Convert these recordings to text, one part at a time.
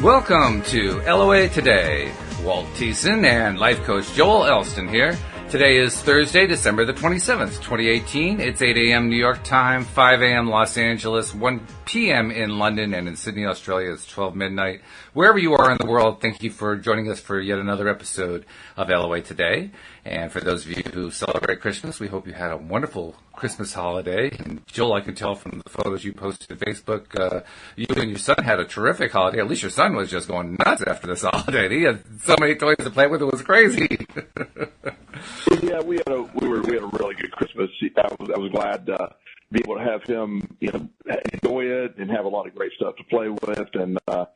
Welcome to LOA Today. Walt Thiessen and life coach Joel Elston here. Today is Thursday, December the 27th, 2018. It's 8 a.m. New York time, 5 a.m. Los Angeles, 1 p.m. in London, and in Sydney, Australia, it's 12 midnight. Wherever you are in the world, thank you for joining us for yet another episode of LOA Today. And for those of you who celebrate Christmas, we hope you had a wonderful Christmas holiday. And Joel, I can tell from the photos you posted to Facebook, you and your son had a terrific holiday. At least your son was just going nuts after this holiday. He had so many toys to play with, it was crazy. Yeah, we had a really good Christmas. I was glad to be able to have him, enjoy it and have a lot of great stuff to play with. And to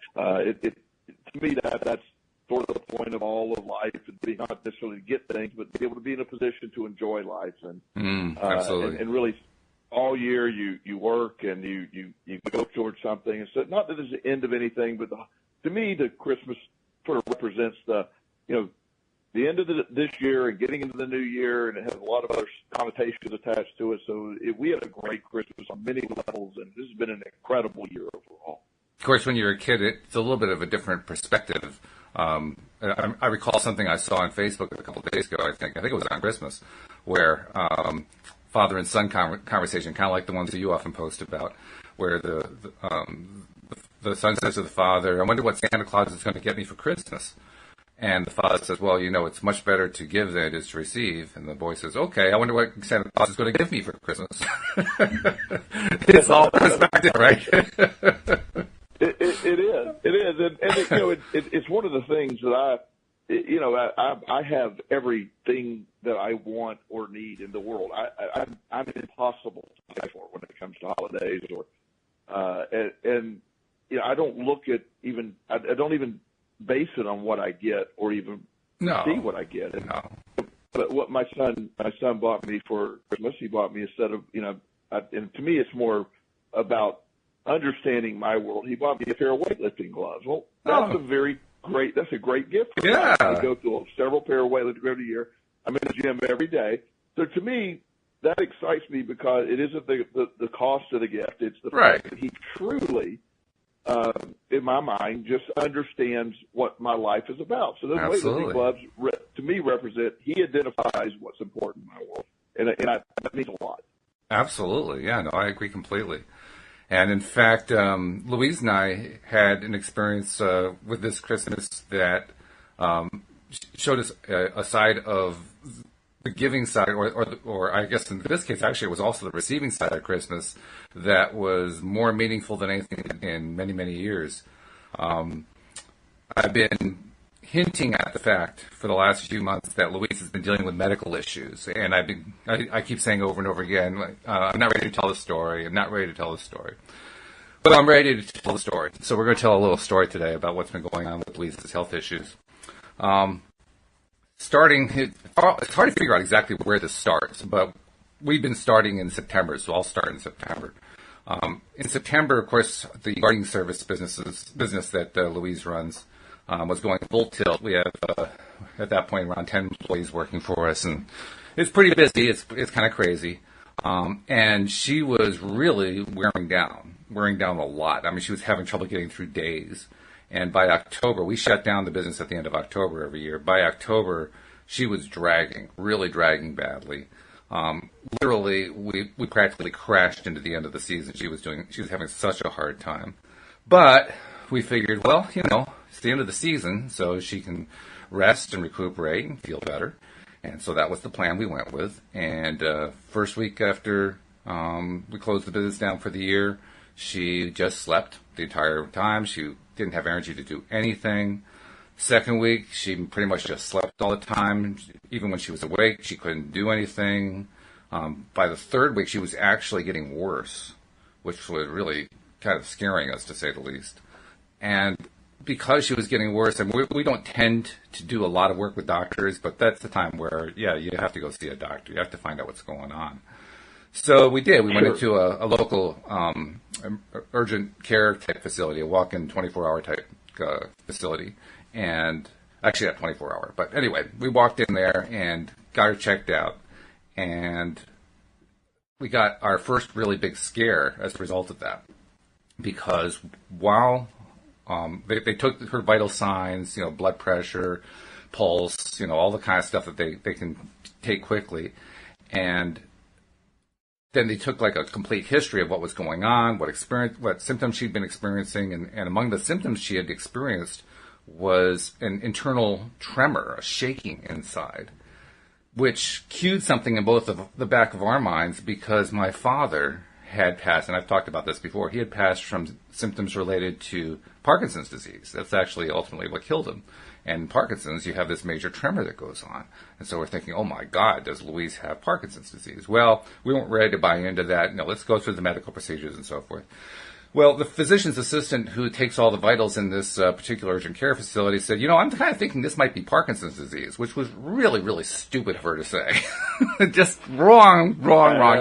me, that's sort of the point of all of life, is being not necessarily to get things, but to be able to be in a position to enjoy life. And absolutely. And really, all year you work and you go towards something. And so not that it's the end of anything, but to me, the Christmas sort of represents the the end of this year and getting into the new year, and it has a lot of other connotations attached to it. So we had a great Christmas on many levels, and this has been an incredible year overall. Of course, when you're a kid, it's a little bit of a different perspective. I recall something I saw on Facebook a couple of days ago, I think it was on Christmas, where father and son conversation, kind of like the ones that you often post about, where the son says to the father, "I wonder what Santa Claus is going to get me for Christmas." And the father says, "Well, it's much better to give than it is to receive." And the boy says, "Okay, I wonder what Santa Claus is going to give me for Christmas." It's all perspective, right? It is, and it's one of the things that I have everything that I want or need in the world. I'm impossible to pay for when it comes to holidays, and I don't look at I don't even base it on what I get or even see what I get. No. But what my son bought me for Christmas, he bought me a set of, and to me it's more about understanding my world. He bought me a pair of weightlifting gloves. Well, that's a great gift. Yeah. I go through several pair of weightlifting every year. I'm in the gym every day. So to me, that excites me because it isn't the cost of the gift. It's the fact that he truly, in my mind, just understands what my life is about. So those weightlifting gloves, to me, represent, he identifies what's important in my world. And that means a lot. Absolutely. Yeah, no, I agree completely. And in fact, Louise and I had an experience with this Christmas that showed us a side of the giving side, or I guess in this case, actually, it was also the receiving side of Christmas that was more meaningful than anything in many, many years. I've been hinting at the fact for the last few months that Louise has been dealing with medical issues, and I keep saying over and over again, I'm not ready to tell the story. I'm not ready to tell the story. But I'm ready to tell the story. So we're going to tell a little story today about what's been going on with Louise's health issues. It's hard to figure out exactly where this starts, but we've been starting in September, so I'll start in September. In September, of course, the guarding service business that Louise runs was going full tilt. We have, at that point, around 10 employees working for us, and it's pretty busy. It's kind of crazy. And she was really wearing down a lot. I mean, she was having trouble getting through days. And by October, we shut down the business at the end of October every year. By October, she was really dragging badly. Literally, we practically crashed into the end of the season. She was having such a hard time. But we figured, well, it's the end of the season, so she can rest and recuperate and feel better. And so that was the plan we went with. And first week after we closed the business down for the year, she just slept the entire time. She didn't have energy to do anything. Second week, she pretty much just slept all the time. Even when she was awake, she couldn't do anything. By the third week, she was actually getting worse, which was really kind of scaring us, to say the least. And because she was getting worse, and we don't tend to do a lot of work with doctors, but that's the time where, you have to go see a doctor. You have to find out what's going on. So we did. We went into a local urgent care type facility, a walk-in 24-hour type facility, and actually not 24-hour. But anyway, we walked in there and got her checked out, and we got our first really big scare as a result of that. Because while They took her vital signs, blood pressure, pulse, all the kind of stuff that they can take quickly. And then they took like a complete history of what was going on, what symptoms she'd been experiencing. And among the symptoms she had experienced was an internal tremor, a shaking inside, which cued something in both of the back of our minds, because my father had passed, and I've talked about this before, he had passed from symptoms related to Parkinson's disease. That's actually ultimately what killed him. And in Parkinson's, you have this major tremor that goes on. And so we're thinking, oh my God, does Louise have Parkinson's disease? Well, we weren't ready to buy into that. No, let's go through the medical procedures and so forth. Well, the physician's assistant who takes all the vitals in this particular urgent care facility said, I'm kind of thinking this might be Parkinson's disease, which was really, really stupid of her to say. Just wrong.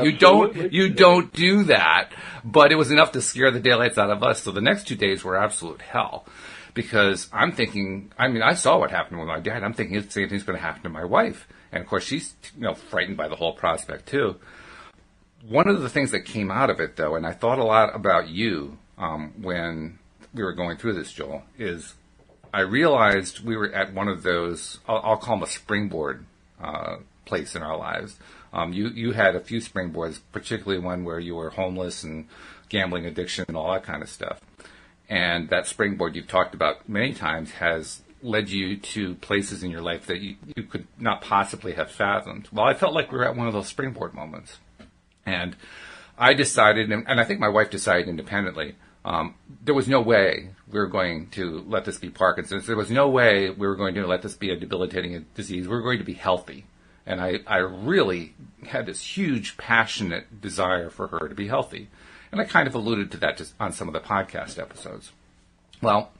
You don't do that. But it was enough to scare the daylights out of us. So the next 2 days were absolute hell, because I'm thinking, I saw what happened with my dad. I'm thinking the same thing's going to happen to my wife. And of course, she's, frightened by the whole prospect too. One of the things that came out of it, though, and I thought a lot about you when we were going through this, Joel, is I realized we were at one of those, I'll call them a springboard place in our lives. You had a few springboards, particularly one where you were homeless and gambling addiction and all that kind of stuff. And that springboard you've talked about many times has led you to places in your life that you could not possibly have fathomed. Well, I felt like we were at one of those springboard moments. And I decided, and I think my wife decided independently, there was no way we were going to let this be Parkinson's. There was no way we were going to let this be a debilitating disease. We were going to be healthy. And I really had this huge, passionate desire for her to be healthy. And I kind of alluded to that just on some of the podcast episodes. Well,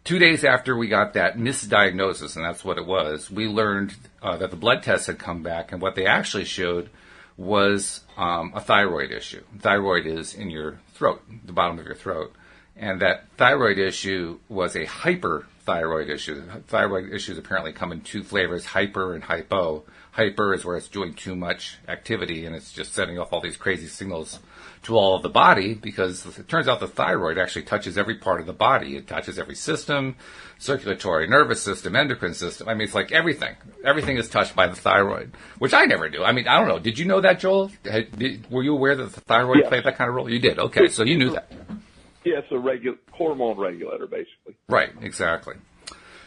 2 days after we got that misdiagnosis, and that's what it was, we learned that the blood tests had come back, and what they actually showed was a thyroid issue. Thyroid is in your throat, the bottom of your throat. And that thyroid issue was a hyperthyroid issue. Thyroid issues apparently come in two flavors, hyper and hypo. Hyper is where it's doing too much activity and it's just setting off all these crazy signals to all of the body, because it turns out the thyroid actually touches every part of the body. It touches every system, circulatory, nervous system, endocrine system. It's like everything. Everything is touched by the thyroid, which I never do. I don't know. Did you know that, Joel? Were you aware that the thyroid played that kind of role? You did. Okay, so you knew that. Yeah, it's a hormone regulator, basically. Right, exactly.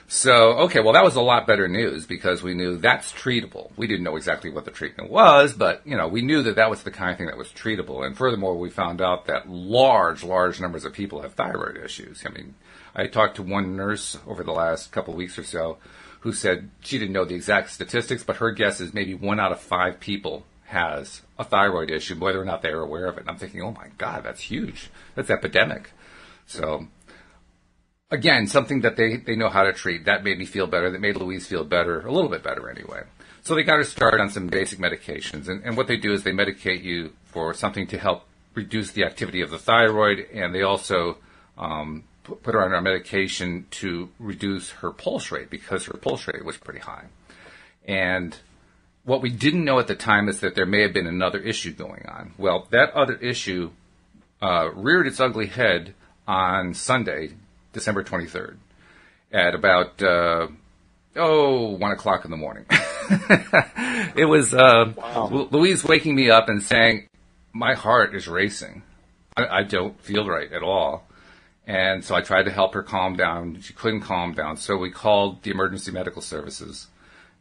So, okay, well, that was a lot better news, because we knew that's treatable. We didn't know exactly what the treatment was, but, we knew that was the kind of thing that was treatable. And furthermore, we found out that large numbers of people have thyroid issues. I talked to one nurse over the last couple of weeks or so who said she didn't know the exact statistics, but her guess is maybe 1 out of 5 people has a thyroid issue, whether or not they're aware of it. And I'm thinking, oh my God, that's huge. That's epidemic. So, again, something that they know how to treat. That made me feel better. That made Louise feel better, a little bit better anyway. So they got her started on some basic medications. And what they do is they medicate you for something to help reduce the activity of the thyroid, and they also put her on our medication to reduce her pulse rate, because her pulse rate was pretty high. And what we didn't know at the time is that there may have been another issue going on. Well, that other issue reared its ugly head on Sunday, December 23rd, at about, 1 o'clock in the morning. It was wow. Louise waking me up and saying, my heart is racing. I don't feel right at all. And so I tried to help her calm down. She couldn't calm down. So we called the emergency medical services.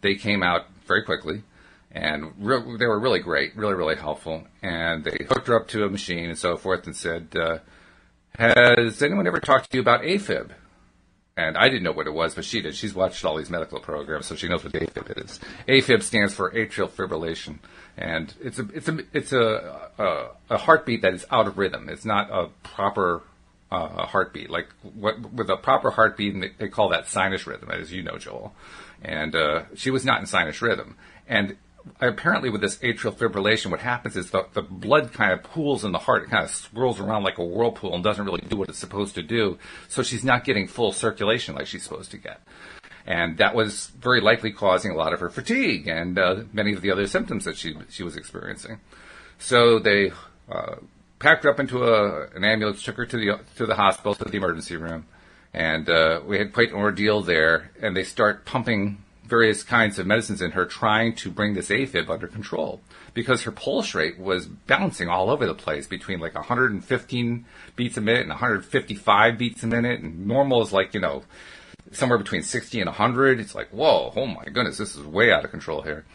They came out very quickly, and they were really great, really, really helpful. And they hooked her up to a machine and so forth and said, has anyone ever talked to you about AFib? And I didn't know what it was, but she did. She's watched all these medical programs, so she knows what AFib is. AFib stands for atrial fibrillation, and it's a heartbeat that is out of rhythm. It's not a proper heartbeat. Like with a proper heartbeat, they call that sinus rhythm, as you know, Joel. And she was not in sinus rhythm. And apparently with this atrial fibrillation, what happens is the blood kind of pools in the heart. It kind of swirls around like a whirlpool and doesn't really do what it's supposed to do. So she's not getting full circulation like she's supposed to get. And that was very likely causing a lot of her fatigue and many of the other symptoms that she was experiencing. So they packed her up into an ambulance, took her to the hospital, to the emergency room. And we had quite an ordeal there, and they start pumping various kinds of medicines in her, trying to bring this AFib under control, because her pulse rate was bouncing all over the place between like 115 beats a minute and 155 beats a minute, and normal is like, somewhere between 60 and 100. It's like, whoa, oh my goodness, this is way out of control here.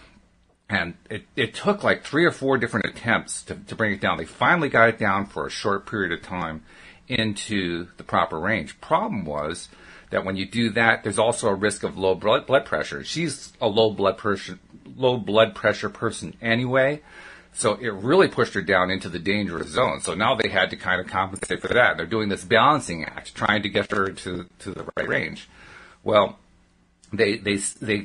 And it took like 3 or 4 different attempts to bring it down. They finally got it down for a short period of time into the proper range. Problem was that when you do that, there's also a risk of low blood pressure. She's a low blood pressure person anyway, so it really pushed her down into the dangerous zone. So now they had to kind of compensate for that. They're doing this balancing act, trying to get her to the right range. Well, they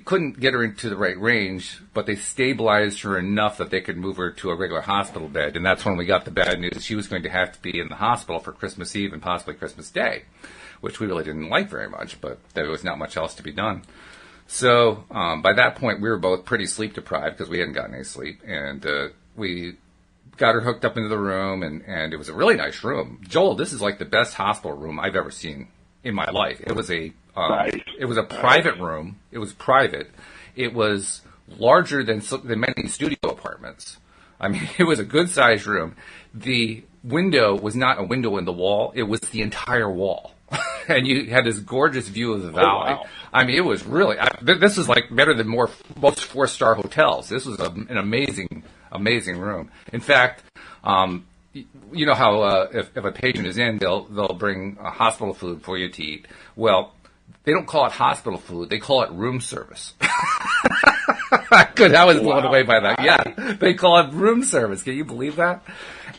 couldn't get her into the right range, but they stabilized her enough that they could move her to a regular hospital bed. And that's when we got the bad news that she was going to have to be in the hospital for Christmas Eve and possibly Christmas Day, which we really didn't like very much, but there was not much else to be done. So by that point, we were both pretty sleep deprived because we hadn't gotten any sleep. And we got her hooked up into the room, and it was a really nice room. Joel, this is like the best hospital room I've ever seen in my life. It was a private room. It was private. It was larger than many studio apartments. I mean, it was a good-sized room. The window was not a window in the wall. It was the entire wall. And you had this gorgeous view of the valley. Oh, wow. I mean, it was really, this is like better than most 4-star hotels. This was an amazing room. In fact, you know how if a patient is in, they'll bring hospital food for you to eat. Well, they don't call it hospital food. They call it room service. I was blown away by that. Yeah, they call it room service. Can you believe that?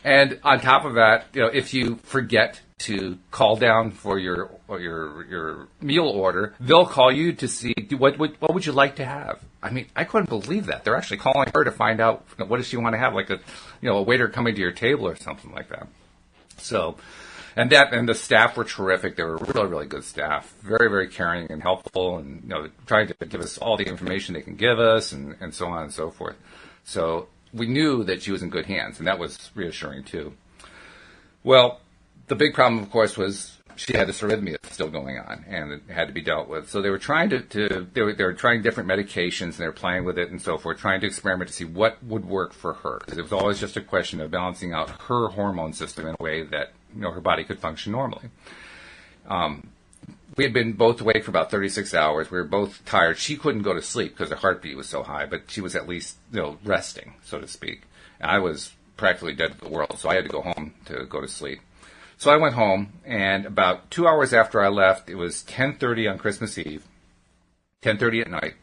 And on top of that, if you forget to call down for your meal order, they'll call you to see what would you like to have. I mean, I couldn't believe that. They're actually calling her to find out what does she want to have, like a waiter coming to your table or something like that. So, and the staff were terrific. They were really, really good staff, very, very caring and helpful, and trying to give us all the information they can give us, and so on and so forth. So we knew that she was in good hands, and that was reassuring too. Well, the big problem, of course, was she had this arrhythmia still going on, and it had to be dealt with. So they were trying they were trying different medications, and they were playing with it and so forth, trying to experiment to see what would work for her. Because it was always just a question of balancing out her hormone system in a way that her body could function normally. We had been both awake for about 36 hours. We were both tired. She couldn't go to sleep because her heartbeat was so high, but she was at least resting, so to speak. And I was practically dead to the world, so I had to go home to go to sleep. So I went home, and about 2 hours after I left, it was 10:30 on Christmas Eve, 10:30 at night,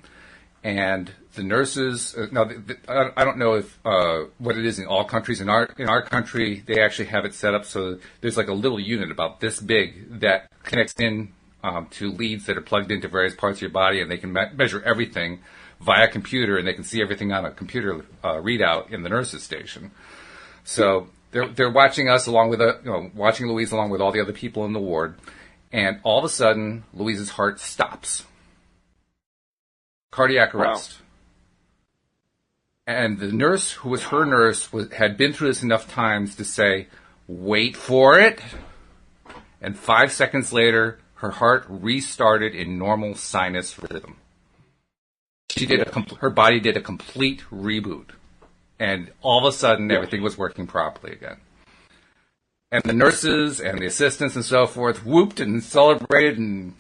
and the nurses. I don't know if what it is in all countries. In our country, they actually have it set up so there's like a little unit about this big that connects in to leads that are plugged into various parts of your body, and they can measure everything via computer, and they can see everything on a computer readout in the nurses' station. So they're watching us along with watching Louise along with all the other people in the ward, and all of a sudden Louise's heart stops. Cardiac arrest. Wow. And the nurse, who was her nurse, had been through this enough times to say, "Wait for it." And 5 seconds later, her heart restarted in normal sinus rhythm. Her body did a complete reboot. And all of a sudden, everything was working properly again. And the nurses and the assistants and so forth whooped and celebrated and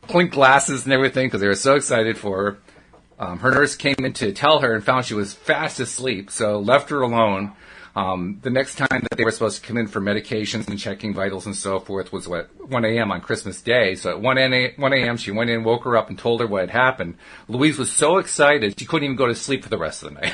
clinked glasses and everything because they were so excited for her. Her nurse came in to tell her and found she was fast asleep, so left her alone. The next time that they were supposed to come in for medications and checking vitals and so forth was 1 a.m. on Christmas Day. So at 1 a.m. she went in, woke her up, and told her what had happened. Louise was so excited she couldn't even go to sleep for the rest of the night.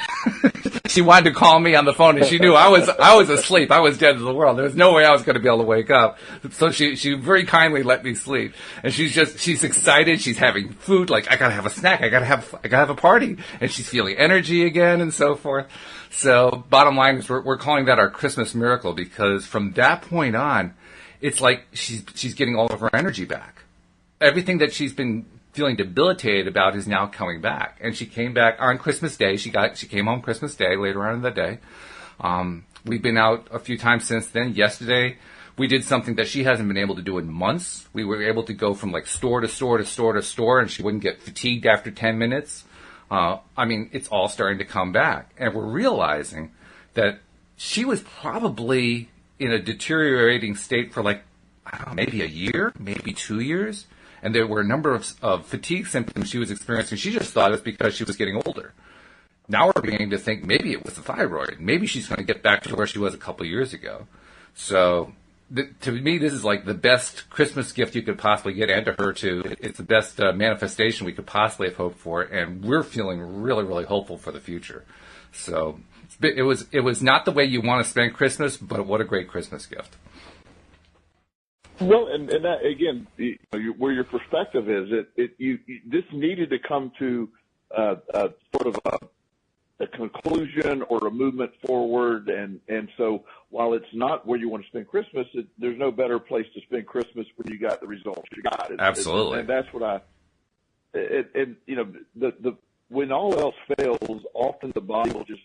She wanted to call me on the phone, and she knew I was asleep. I was dead to the world. There was no way I was going to be able to wake up. So she very kindly let me sleep. And she's excited. She's having food. Like, I gotta have a snack. I gotta have a party. And she's feeling energy again and so forth. So bottom line is we're calling that our Christmas miracle, because from that point on, it's like she's getting all of her energy back. Everything that she's been feeling debilitated about is now coming back. And she came back on Christmas Day. She came home Christmas Day later on in the day. We've been out a few times since then. Yesterday We did something that she hasn't been able to do in months. We were able to go from like store to store to store to store, and she wouldn't get fatigued after 10 minutes. I mean, it's all starting to come back. And we're realizing that she was probably in a deteriorating state for like, I don't know, maybe a year, maybe 2 years. And there were a number of fatigue symptoms she was experiencing. She just thought it was because she was getting older. Now we're beginning to think maybe it was the thyroid. Maybe she's going to get back to where she was a couple of years ago. So to me, this is like the best Christmas gift you could possibly get, and to her too. It's the best manifestation we could possibly have hoped for, and we're feeling really, really hopeful for the future. So it was not the way you want to spend Christmas, but what a great Christmas gift. Well, and that, again, where your perspective is, this needed to come to sort of a conclusion or a movement forward, and so while it's not where you want to spend Christmas, there's no better place to spend Christmas when you got the results you got. Absolutely. And that's what when all else fails, often the body will just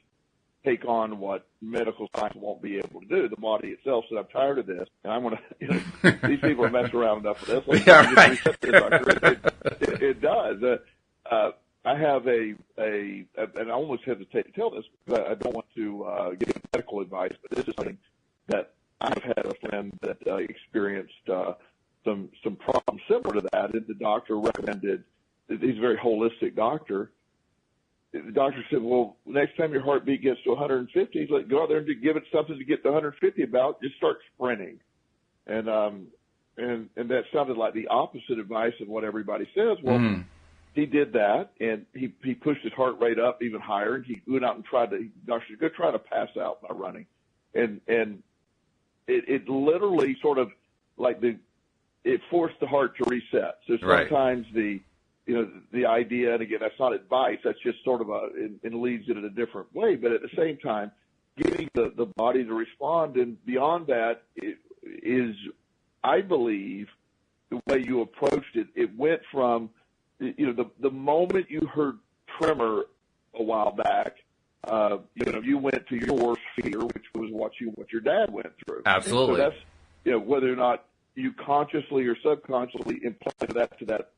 take on what medical science won't be able to do. The body itself said, "I'm tired of this, and I'm going to." These people are messing around enough with this. Yeah, right. It does. I have and I almost hesitate to tell this because I don't want to give medical advice, but this is something that I've had a friend that experienced some problems similar to that, and the doctor recommended. He's a very holistic doctor. The doctor said, "Well, next time your heartbeat gets to 150, he's like, go out there and give it something to get to 150 about. Just start sprinting." And that sounded like the opposite advice of what everybody says. Well, he did that, and he pushed his heart rate up even higher, and he went out and doctor said, "Go try to pass out by running." And it literally sort of like it forced the heart to reset. So sometimes the idea, and again, that's not advice, that's just sort of it leads it in a different way, but at the same time, getting the body to respond, and beyond that is, I believe, the way you approached it. It went from, the moment you heard tremor a while back, you went to your worst fear, which was what your dad went through. Absolutely. And so that's, whether or not you consciously or subconsciously implanted that to that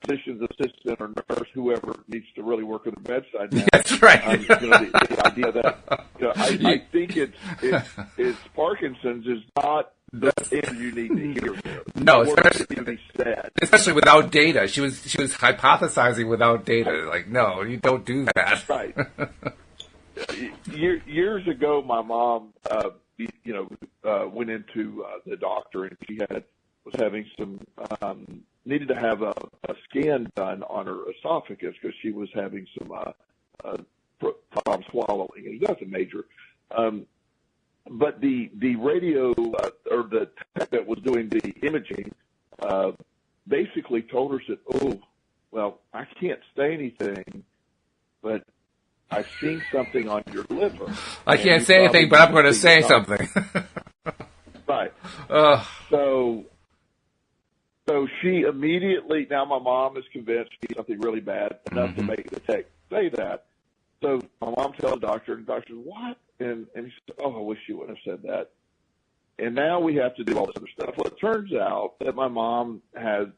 physician's assistant or nurse, whoever needs to really work at the bedside now. That's right. The idea that I think it's Parkinson's is not the end you need to hear. No, especially without data. She was hypothesizing without data. Like, no, you don't do that. Right. Years ago, my mom, went into the doctor, and she was having some needed to have a scan done on her esophagus because she was having some problem swallowing. It was nothing major. But the radio or the tech that was doing the imaging basically told her that, "Oh, well, I can't say anything, but I've seen something on your liver." I can't say anything, but I'm going to say something. Right. So she immediately, now my mom is convinced she's something really bad, enough to make the tech say that. So my mom tells the doctor, and the doctor says, "What?" And he said, "Oh, I wish you wouldn't have said that." And now we have to do all this other stuff. Well, it turns out that my mom had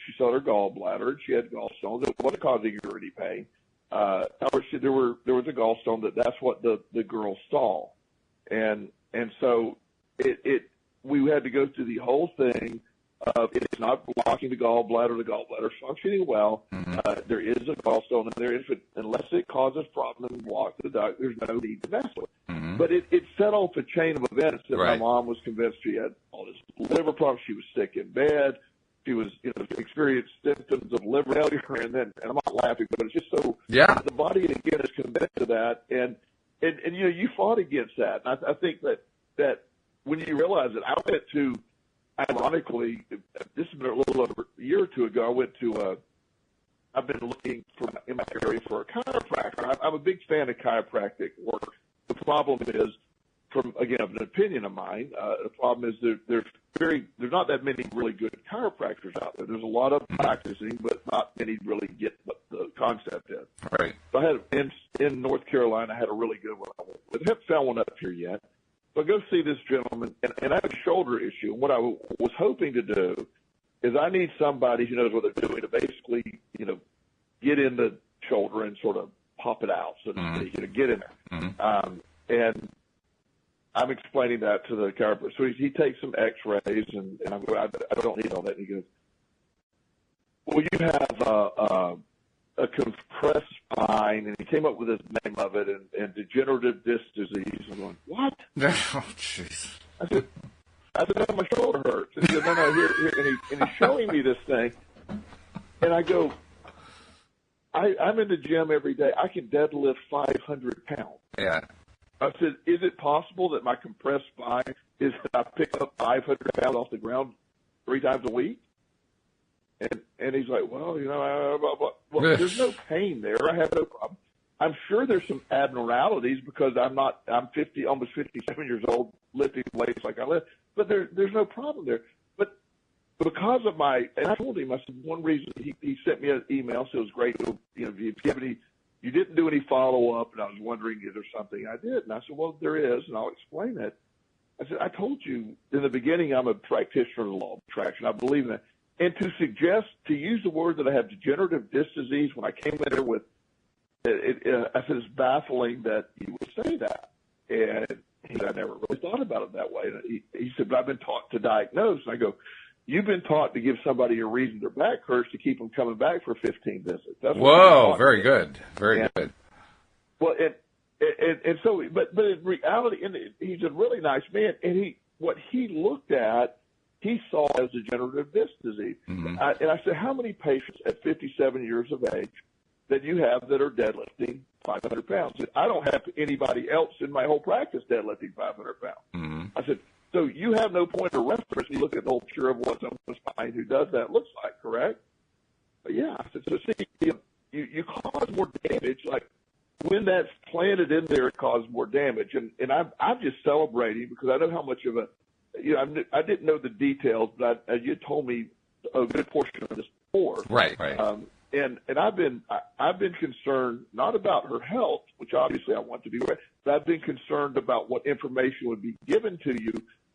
she sold her gallbladder, and she had gallstones. It wasn't causing urinary pain. There was a gallstone that's what the girl saw. And so we had to go through the whole thing. It's not blocking the gallbladder's functioning well. There is a gallstone in there. Unless it causes problems and blocks the duct, there's no need to mess with it. But it set off a chain of events that my mom was convinced she had all this liver problems. She was sick in bed. She was, experienced symptoms of liver failure, and I'm not laughing, but it's just so the body again is convinced of that, and you fought against that. And I think that when you realize it, I went to. Ironically, this has been a little over a year or two ago. I went to I've been looking in my area for a chiropractor. I'm a big fan of chiropractic work. The problem is, from an opinion of mine, the problem is there's not that many really good chiropractors out there. There's a lot of practicing, but not many really get what the concept is. Right. So I had in North Carolina, I had a really good one. I haven't found one up here yet. So I go see this gentleman, and I have a shoulder issue. And what I was hoping to do is I need somebody who knows what they're doing to basically, get in the shoulder and sort of pop it out, so to speak, get in there. And I'm explaining that to the chiropractor. So he takes some x-rays, and I'm going, I don't need all that. And he goes, well, you have a compressed spine, and he came up with his name of it, and degenerative disc disease. I'm going, what? Oh, jeez. I said, no, my shoulder hurts. And he goes, no, here. And he's showing me this thing, and I go, I'm in the gym every day. I can deadlift 500 pounds. Yeah. I said, is it possible that my compressed spine is that I pick up 500 pounds off the ground 3 times a week? And he's like, well, there's no pain there. I have no problem. I'm sure there's some abnormalities because I'm 50, almost 57 years old, lifting weights like I lift, but there's no problem there. But because of and I told him, I said, one reason he sent me an email, so it was great. If you have you didn't do any follow-up, and I was wondering if there's something I did. And I said, well, there is, and I'll explain it. I said, I told you in the beginning I'm a practitioner of the law of attraction. I believe in that. And to use the word that I have degenerative disc disease, when I came in there with I said, it's baffling that you would say that. And he said, I never really thought about it that way. And he said, but I've been taught to diagnose. And I go, you've been taught to give somebody a reason their back hurts to keep them coming back for 15 visits. That's Whoa, very good. Very good. Well, and so, but in reality, and he's a really nice man, and what he looked at, he saw as degenerative disc disease. And I said, how many patients at 57 years of age that you have that are deadlifting 500 pounds? I don't have anybody else in my whole practice deadlifting 500 pounds. I said, so you have no point of reference when you look at the whole picture of what someone's spine who does that looks like, correct? But yeah, I said, so see, you cause more damage. Like when that's planted in there, it causes more damage. And I'm just celebrating because I know how much of I didn't know the details, but you told me a good portion of this before. Right. And I've been concerned not about her health, which obviously I want to be right, but I've been concerned about what information would be given to you,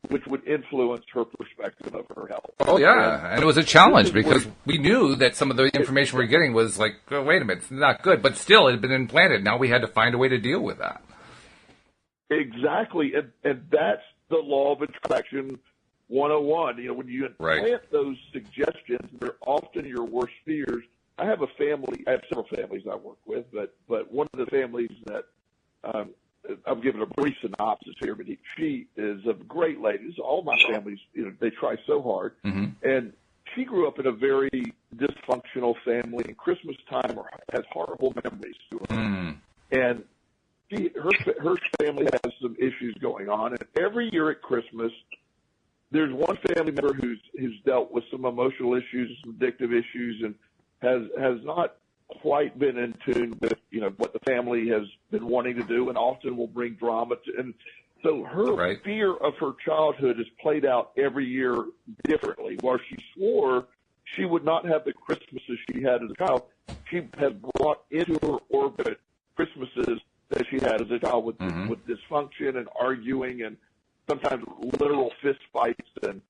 which would influence her perspective of her health. Oh yeah, and it was a challenge because we knew that some of the information we were getting was like, oh, wait a minute, it's not good, but still it had been implanted. Now we had to find a way to deal with that. Exactly, and that's the law of attraction 101. When you implant those suggestions, they're often your worst fears. I have several families I work with, but one of the families that I'm giving a brief synopsis here, but she is a great lady. All my families, they try so hard. And she grew up in a very dysfunctional family, and Christmas time has horrible memories to her. And her family has some issues going on, and every year at Christmas, there's one family member who's dealt with some emotional issues, some addictive issues, and has not quite been in tune with what the family has been wanting to do, and often will bring drama and so her fear of her childhood is played out every year differently. While she swore she would not have the Christmases she had as a child, she has brought into her orbit Christmases that she had as a child with dysfunction and arguing and sometimes literal fist fights and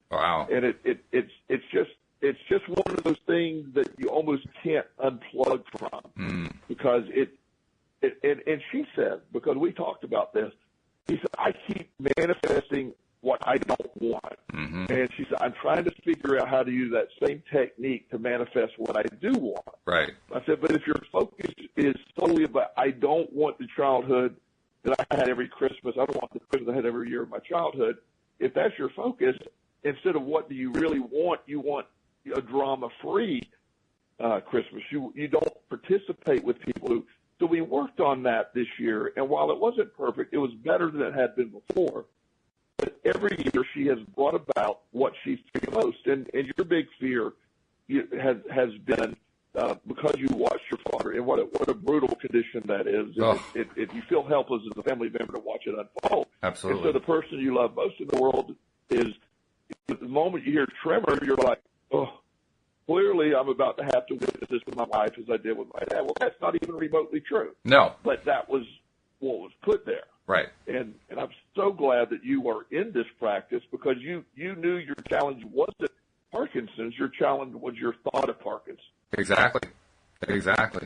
it's just one of those things that you almost can't unplug from because and she said, because we talked about this, she said, I keep manifesting what I don't want. And she said, I'm trying to figure out how to use that same technique to manifest what I do want. Right. I said, but if your focus is solely about, I don't want the childhood that I had every Christmas, I don't want the Christmas I had every year of my childhood, if that's your focus, instead of what do you really want, you want a drama-free Christmas. You don't participate with people who. So we worked on that this year, and while it wasn't perfect, it was better than it had been before. But every year she has brought about what she fears most, and your big fear has been because you watched your father, and what a brutal condition that is. If you feel helpless as a family member to watch it unfold. Absolutely. And so the person you love most in the world is, at the moment you hear tremor, you're like, oh, clearly I'm about to have to witness this with my wife as I did with my dad. Well, that's not even remotely true. No. But that was what was put there. Right. And I'm so glad that you are in this practice because you knew your challenge wasn't Parkinson's. Your challenge was your thought of Parkinson's. Exactly.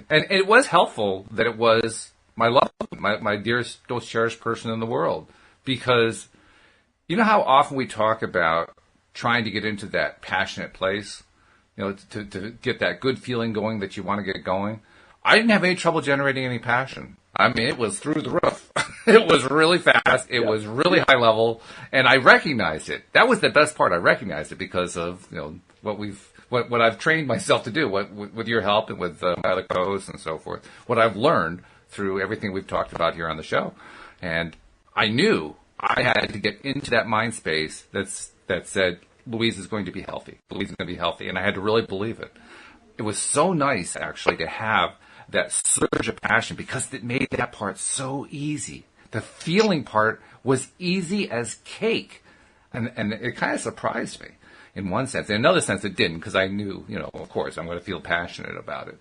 And it was helpful that it was my loved one, my dearest, most cherished person in the world. Because you know how often we talk about trying to get into that passionate place, you know, to get that good feeling going that you want to get going? I didn't have any trouble generating any passion. I mean, it was through the roof. It was really fast. It was really high level, and I recognized it. That was the best part. I recognized it because of, you know, what I've trained myself to do, with your help and with my other co-hosts and so forth. What I've learned through everything we've talked about here on the show, and I knew I had to get into that mind space that said Louise is going to be healthy. Louise is going to be healthy, and I had to really believe it. It was so nice actually to have that surge of passion because it made that part so easy. The feeling part was easy as cake. And it kind of surprised me in one sense. In another sense, it didn't because I knew, you know, of course, I'm going to feel passionate about it.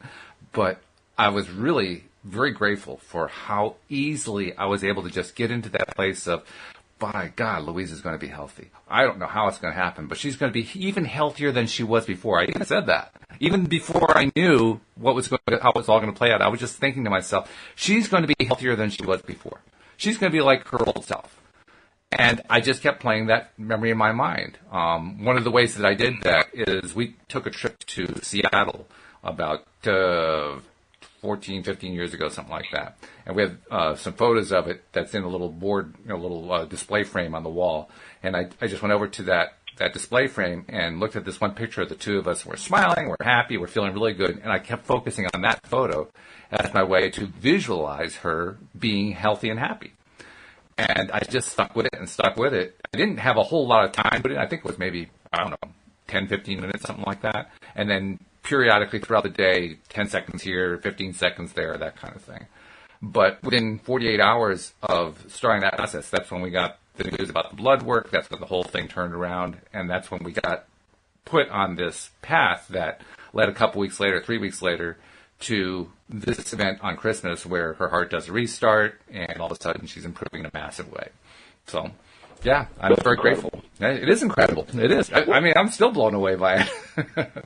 But I was really very grateful for how easily I was able to just get into that place of, by God, Louise is going to be healthy. I don't know how it's going to happen, but she's going to be even healthier than she was before. I even said that. Even before I knew how it was all going to play out, I was just thinking to myself, she's going to be healthier than she was before. She's going to be like her old self. And I just kept playing that memory in my mind. One of the ways that I did that is we took a trip to Seattle about 14, 15 years ago, something like that. And we have some photos of it that's in a little board, you know, little display frame on the wall. And I just went over to that display frame and looked at this one picture of the two of us. We're smiling, we're happy, we're feeling really good. And I kept focusing on that photo as my way to visualize her being healthy and happy. And I just stuck with it. I didn't have a whole lot of time, but I think it was maybe, 10, 15 minutes, something like that. And then periodically throughout the day, 10 seconds here, 15 seconds there, that kind of thing. But within 48 hours of starting that process, that's when we got the news about the blood work. That's when the whole thing turned around. And that's when we got put on this path that led a couple weeks later, 3 weeks later, to this event on Christmas where her heart does a restart and all of a sudden she's improving in a massive way. So, yeah, I'm very grateful. It is incredible. It is. I mean, I'm still blown away by it.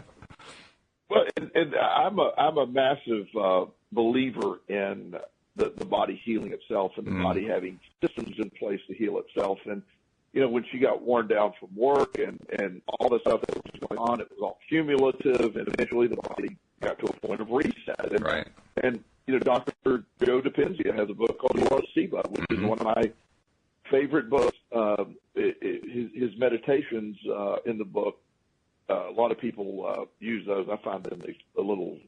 Well, and I'm a massive believer in the body healing itself and the body having systems in place to heal itself. And, you know, when she got worn down from work and all the stuff that was going on, it was all cumulative, and eventually the body got to a point of reset. And, right. And you know, Dr. Joe Dispenza has a book called Laura Seba, which is one of my favorite books. His meditations in the book, a lot of people use those. I find them a little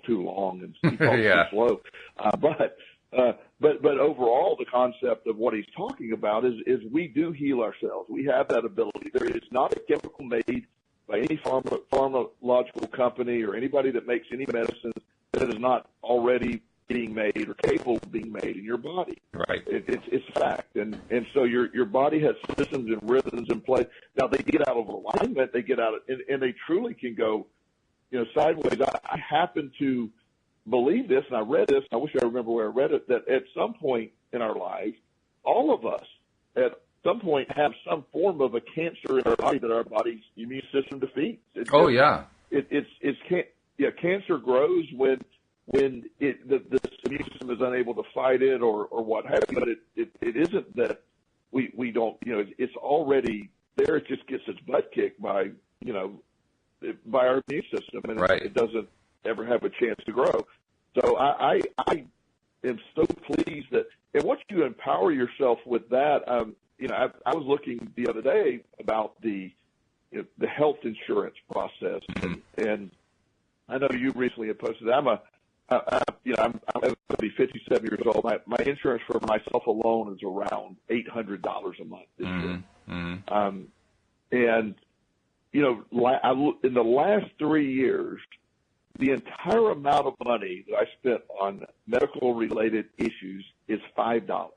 too long and he talks too slow. But overall, the concept of what he's talking about is we do heal ourselves. We have that ability. There is not a chemical made by any pharmacological company or anybody that makes any medicine that is not already being made or capable of being made in your body. Right. It's a fact. And so your body has systems and rhythms in place. Now, they get out of alignment, they get out of, and they truly can go, you know, sideways. I happen to believe this, and I read this, and I wish I remember where I read it, that at some point in our lives, all of us at some point have some form of a cancer in our body that our body's immune system defeats. Cancer grows when the immune system is unable to fight it or what have you. But it isn't that we don't, you know, it's already there. It just gets its butt kicked by, you know, by our immune system, and it doesn't ever have a chance to grow. So I am so pleased that, and once you empower yourself with that, you know, I was looking the other day about the health insurance process, and I know you recently had posted. I'm going to be 57 years old. My insurance for myself alone is around $800 a month this year. And you know, in the last 3 years, the entire amount of money that I spent on medical related issues is $5.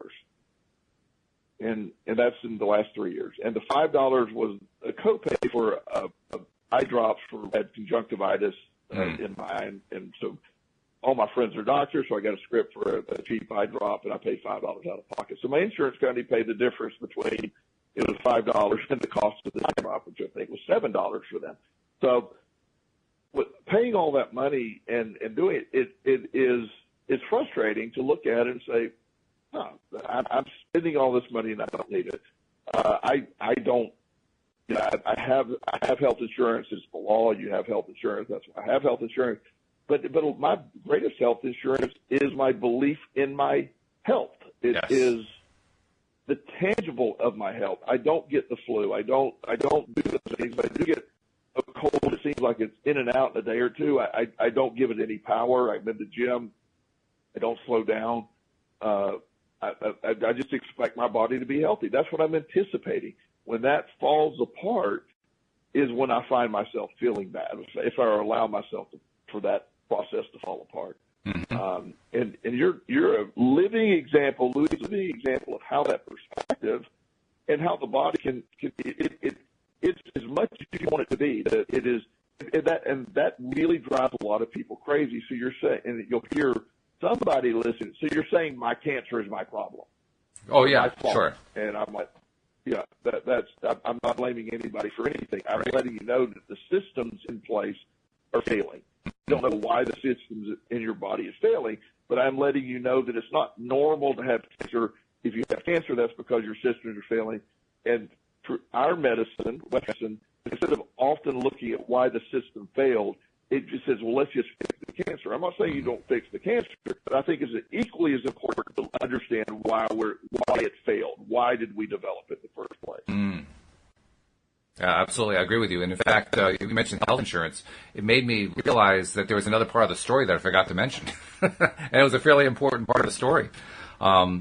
And that's in the last 3 years. And the $5 was a copay for eye drops for conjunctivitis in my eye. And so all my friends are doctors, so I got a script for a cheap eye drop, and I pay $5 out of pocket. So my insurance company paid the difference between the $5 and the cost of the eye drop, which I think was $7 for them. So with paying all that money and doing it's frustrating to look at it and say, oh, I'm spending all this money and I don't need it. I don't. You know, I have health insurance. It's the law. You have health insurance. That's why I have health insurance. But my greatest health insurance is my belief in my health. It is the tangible of my health. I don't get the flu. I don't do those things. But I do get a cold. It seems like it's in and out in a day or two. I don't give it any power. I'm in the gym. I don't slow down. I just expect my body to be healthy. That's what I'm anticipating. When that falls apart is when I find myself feeling bad, if I allow myself for that process to fall apart. Mm-hmm. And you're a living example, Louise, a living example of how that perspective and how the body can it's as much as you want it to be. It is, and that really drives a lot of people crazy. So you're saying, and you'll hear somebody listen. So you're saying my cancer is my problem. Oh yeah, sure. And I'm like, yeah, I'm not blaming anybody for anything. I'm letting you know that the systems in place are failing. I don't know why the systems in your body is failing, but I'm letting you know that it's not normal to have cancer. If you have cancer, that's because your systems are failing. And for our medicine, instead of often looking at why the system failed, it just says, well, let's just fix the cancer. I'm not saying you don't fix the cancer, but I think it's equally as important to understand why it failed. Why did we develop it in the first place? Mm. Yeah, absolutely. I agree with you. And in fact, you mentioned health insurance. It made me realize that there was another part of the story that I forgot to mention. And it was a fairly important part of the story. I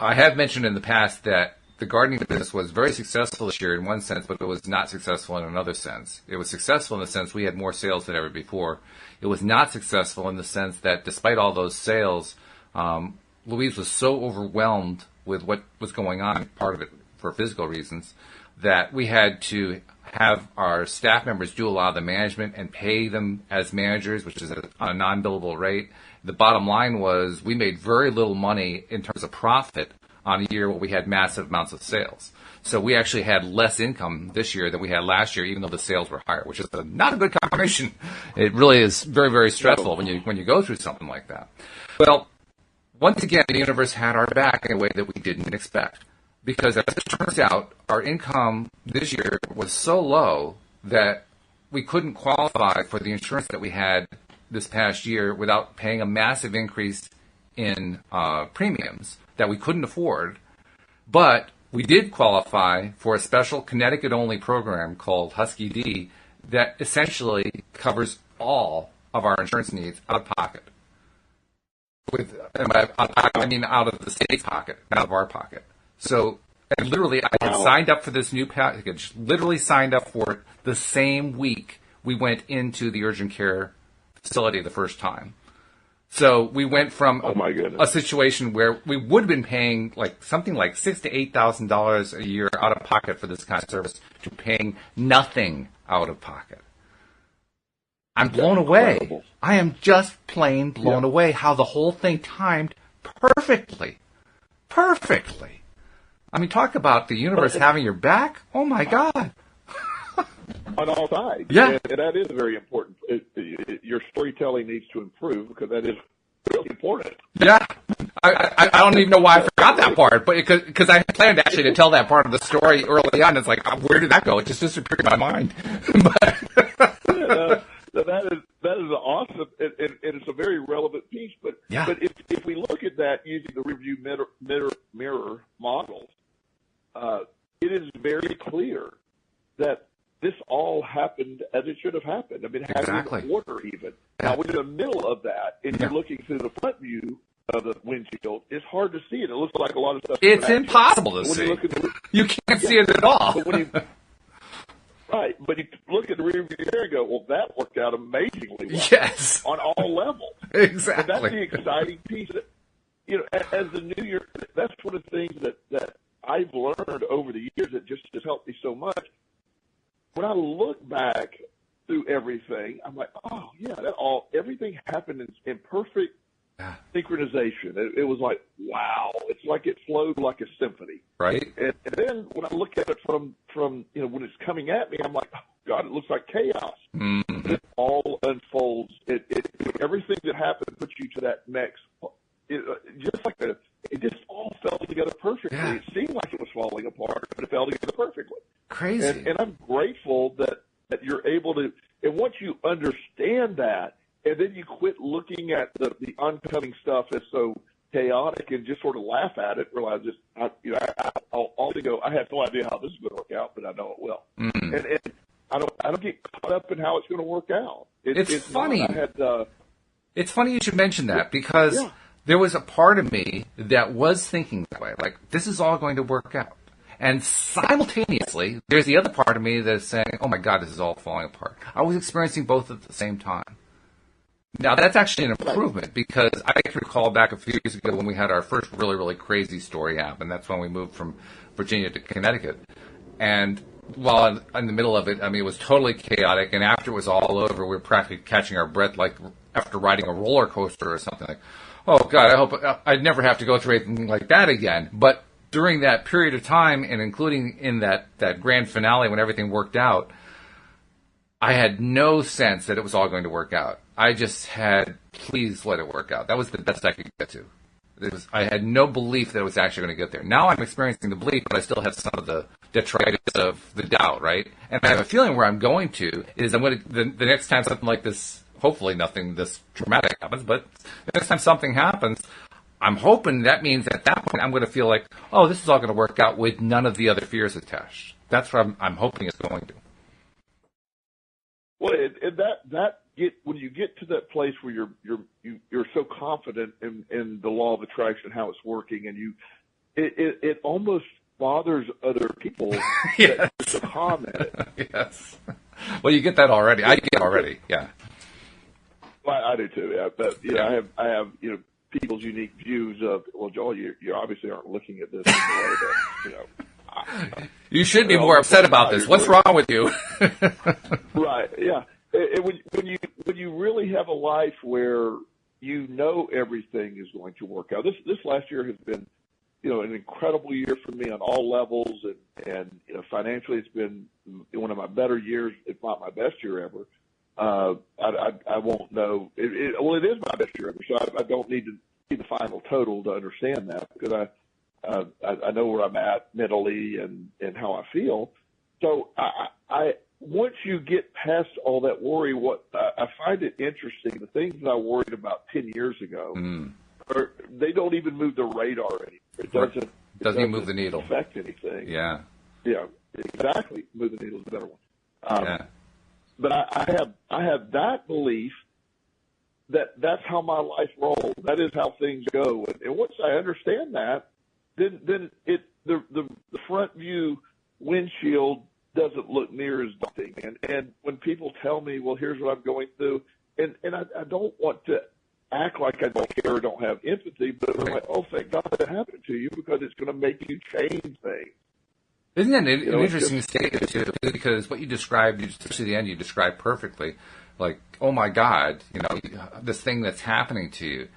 have mentioned in the past that the gardening business was very successful this year in one sense, but it was not successful in another sense. It was successful in the sense we had more sales than ever before. It was not successful in the sense that despite all those sales, Louise was so overwhelmed with what was going on, part of it for physical reasons, that we had to have our staff members do a lot of the management and pay them as managers, which is on a non-billable rate. The bottom line was we made very little money in terms of profit on a year where we had massive amounts of sales. So we actually had less income this year than we had last year, even though the sales were higher, which is not a good combination. It really is very, very stressful when you go through something like that. Well, once again, the universe had our back in a way that we didn't expect. Because as it turns out, our income this year was so low that we couldn't qualify for the insurance that we had this past year without paying a massive increase in premiums that we couldn't afford. But we did qualify for a special Connecticut-only program called Husky D that essentially covers all of our insurance needs out of pocket. I mean out of the state's pocket, out of our pocket. So, and literally, I had signed up for this new package, literally signed up for it the same week we went into the urgent care facility the first time. So we went from a situation where we would have been paying something like $6,000 to $8,000 a year out of pocket for this kind of service to paying nothing out of pocket. I'm blown away. Incredible. I am just plain blown away how the whole thing timed perfectly. Perfectly. I mean, talk about the universe having your back. Oh, my God. On all sides. Yeah. And that is very important. Your storytelling needs to improve because that is really important. Yeah. I don't even know why I forgot that part, but because I planned actually to tell that part of the story early on. It's like, where did that go? It just disappeared in my mind. That is awesome, and it's a very relevant piece. But if we look at that using the review mirror model, it is very clear that this all happened as it should have happened. I mean, having in order even. Now, when you're in the middle of that, and you're looking through the front view of the windshield, it's hard to see it. It looks like a lot of stuff. It's impossible to see. You can't see it at all. Right, but you look at the rear view mirror and go, well, that worked out amazingly well. Yes. On all levels. Exactly. And that's the exciting piece. As the new year, that's one of the things that I've learned over the years that just has helped me so much. When I look back through everything, I'm like, oh yeah, everything happened in perfect synchronization. It was like, wow, it's like it flowed like a symphony. Right. And then when I look at it from when it's coming at me, I'm like, oh God, it looks like chaos. Mm-hmm. It all unfolds. Everything that happened puts you to that next. It just all fell together perfectly. Yeah. It seemed like it was falling apart, but it fell together perfectly. Crazy. And I'm grateful that you're able to. And once you understand that, and then you quit looking at the oncoming stuff as so chaotic and just sort of laugh at it, realize I'll go, I have no idea how this is going to work out, but I know it will. Mm-hmm. And I don't get caught up in how it's going to work out. It's funny. Not, it's funny you should mention that because there was a part of me that was thinking that way, like this is all going to work out. And simultaneously, there's the other part of me that's saying, oh my God, this is all falling apart. I was experiencing both at the same time. Now, that's actually an improvement because I can recall back a few years ago when we had our first really, really crazy story happen. That's when we moved from Virginia to Connecticut. And while in the middle of it, I mean, it was totally chaotic. And after it was all over, we were practically catching our breath like after riding a roller coaster or something like, oh, God, I hope I'd never have to go through anything like that again. But during that period of time, and including in that grand finale when everything worked out, I had no sense that it was all going to work out. I just had, please let it work out. That was the best I could get to. I had no belief that it was actually going to get there. Now I'm experiencing the belief, but I still have some of the detritus of the doubt, right? And I have a feeling where I'm going to is I'm going to, the next time something like this, hopefully nothing this traumatic happens, but the next time something happens, I'm hoping that means at that point I'm going to feel like, oh, this is all going to work out with none of the other fears attached. That's what I'm hoping it's going to. Well, when you get to that place where you're so confident in the law of attraction, how it's working, and it almost bothers other people yes. to comment it. Yes. Well, you get that already. I get it already. Yeah. Well, I do too. Yeah, but I have people's unique views of, well, Joel, you obviously aren't looking at this in the way that you should be more upset about this. What's wrong with you? Right. Yeah. When you really have a life where everything is going to work out. This last year has been, an incredible year for me on all levels, and financially it's been one of my better years, if not my best year ever. I won't know. It is my best year ever, so I don't need to see the final total to understand that because I know where I'm at mentally and how I feel. So I once you get past all that worry, what I find it interesting, the things that I worried about 10 years ago, they don't even move the radar anymore. It doesn't even move the needle. Affect anything. Yeah. Yeah, exactly. Move the needle is a better one. But I have that belief that's how my life rolls. That is how things go. And once I understand that, then the front view windshield doesn't look near as daunting. And when people tell me, well, here's what I'm going through, and I don't want to act like I don't care or don't have empathy, but I'm like, oh, thank God that happened to you because it's going to make you change things. Isn't that an interesting statement, too? Because what you described, especially the end, you described perfectly. Like, oh, my God, this thing that's happening to you.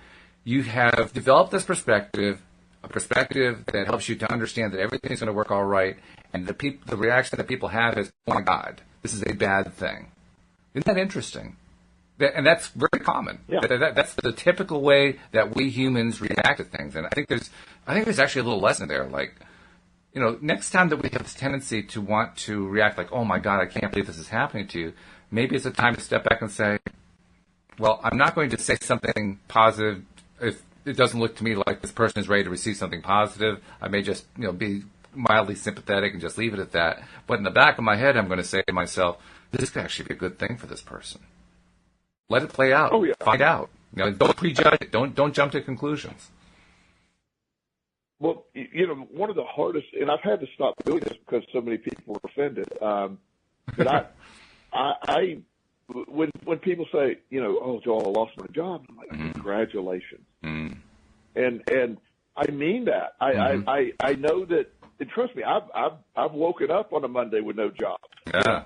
You have developed this perspective, a perspective that helps you to understand that everything's going to work all right, and the reaction that people have is, oh, my God, this is a bad thing. Isn't that interesting? And that's very common. Yeah. That's the typical way that we humans react to things. And I think there's actually a little lesson there. Like, next time that we have this tendency to want to react like, oh my God, I can't believe this is happening to you, maybe it's a time to step back and say, well, I'm not going to say something positive if it doesn't look to me like this person is ready to receive something positive. I may just, be mildly sympathetic and just leave it at that. But in the back of my head, I'm going to say to myself, this could actually be a good thing for this person. Let it play out. Oh, yeah. Find out. Don't prejudge it. Don't jump to conclusions. Well, one of the hardest, and I've had to stop doing this because so many people were offended. But when people say, oh, Joel, I lost my job, I'm like, congratulations. And I mean that. I know that, and trust me, I've woken up on a Monday with no job. Yeah.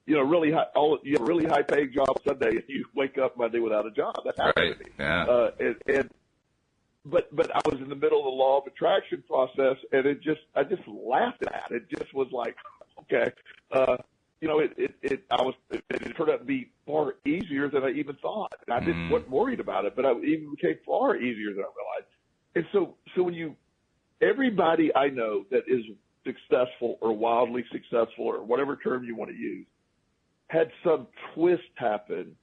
really high, you have a really high paying job Sunday and you wake up Monday without a job. That happened to me. Yeah. But I was in the middle of the law of attraction process, and I just laughed at it. It just was like, okay, it turned out to be far easier than I even thought. And I wasn't worried about it, but it even became far easier than I realized. And so when everybody I know that is successful or wildly successful or whatever term you want to use had some twist happen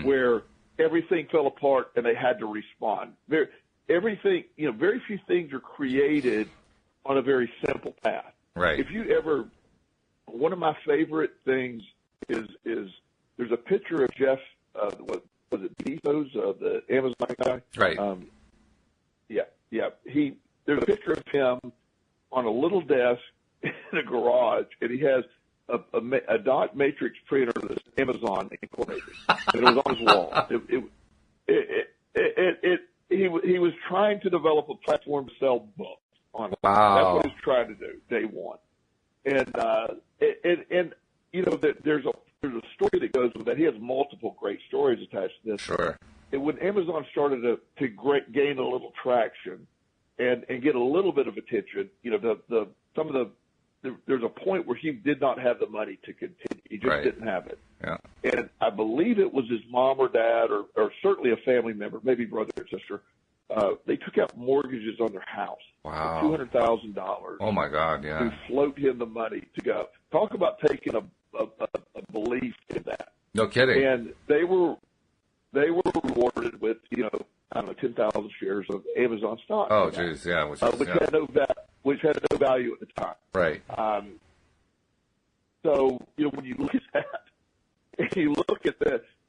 where everything fell apart and they had to respond. Everything, very few things are created on a very simple path. Right. If you ever, one of my favorite things is there's a picture of Jeff, what was it, Bezos, the Amazon guy? Right. Yeah. There's a picture of him on a little desk in a garage, and he has a dot matrix printer that's Amazon Incorporated, and it was on his wall. He was trying to develop a platform to sell books on. Wow. That's what he was trying to do, day one. And there's a story that goes with that. He has multiple great stories attached to this. Sure. And when Amazon started to gain a little traction and get a little bit of attention, there's a point where he did not have the money to continue. He just didn't have it. Yeah. And I believe it was his mom or dad or certainly a family member, maybe brother or sister. They took out mortgages on their house. Wow. $200,000. Oh my God, yeah. To float him the money to go. Talk about taking a belief in that. No kidding. And they were rewarded with, 10,000 shares of Amazon stock. Oh, geez, yeah. Which had no value at the time. Right. So, when you look at that, and you look at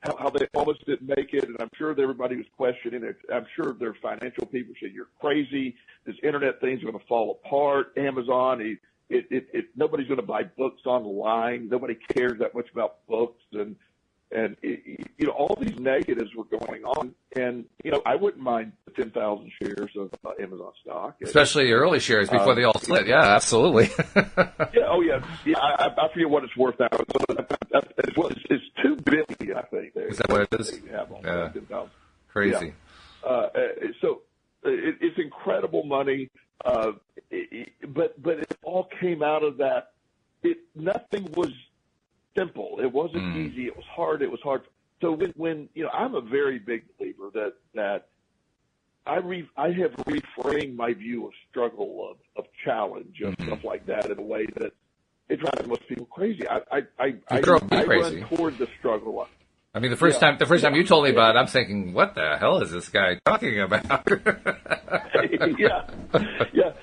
how they almost didn't make it, and I'm sure that everybody was questioning it. I'm sure their financial people said, "You're crazy. This internet thing's going to fall apart. Amazon, nobody's going to buy books online. Nobody cares that much about books." And all these negatives were going on. And, I wouldn't mind the 10,000 shares of Amazon stock. Especially early shares before they all split. Yeah, absolutely. Yeah. I forget what it's worth now. It's $2 billion, I think. Is that what it is? Yeah. 10,000. Crazy. Yeah. So it's incredible money. But it all came out of that. Nothing was simple. It wasn't easy. It was hard. So when I'm a very big believer that I have reframed my view of struggle, of challenge, and stuff like that in a way that it drives most people crazy. I run toward the struggle. I mean, the first time you told me about it, I'm thinking, what the hell is this guy talking about? Yeah.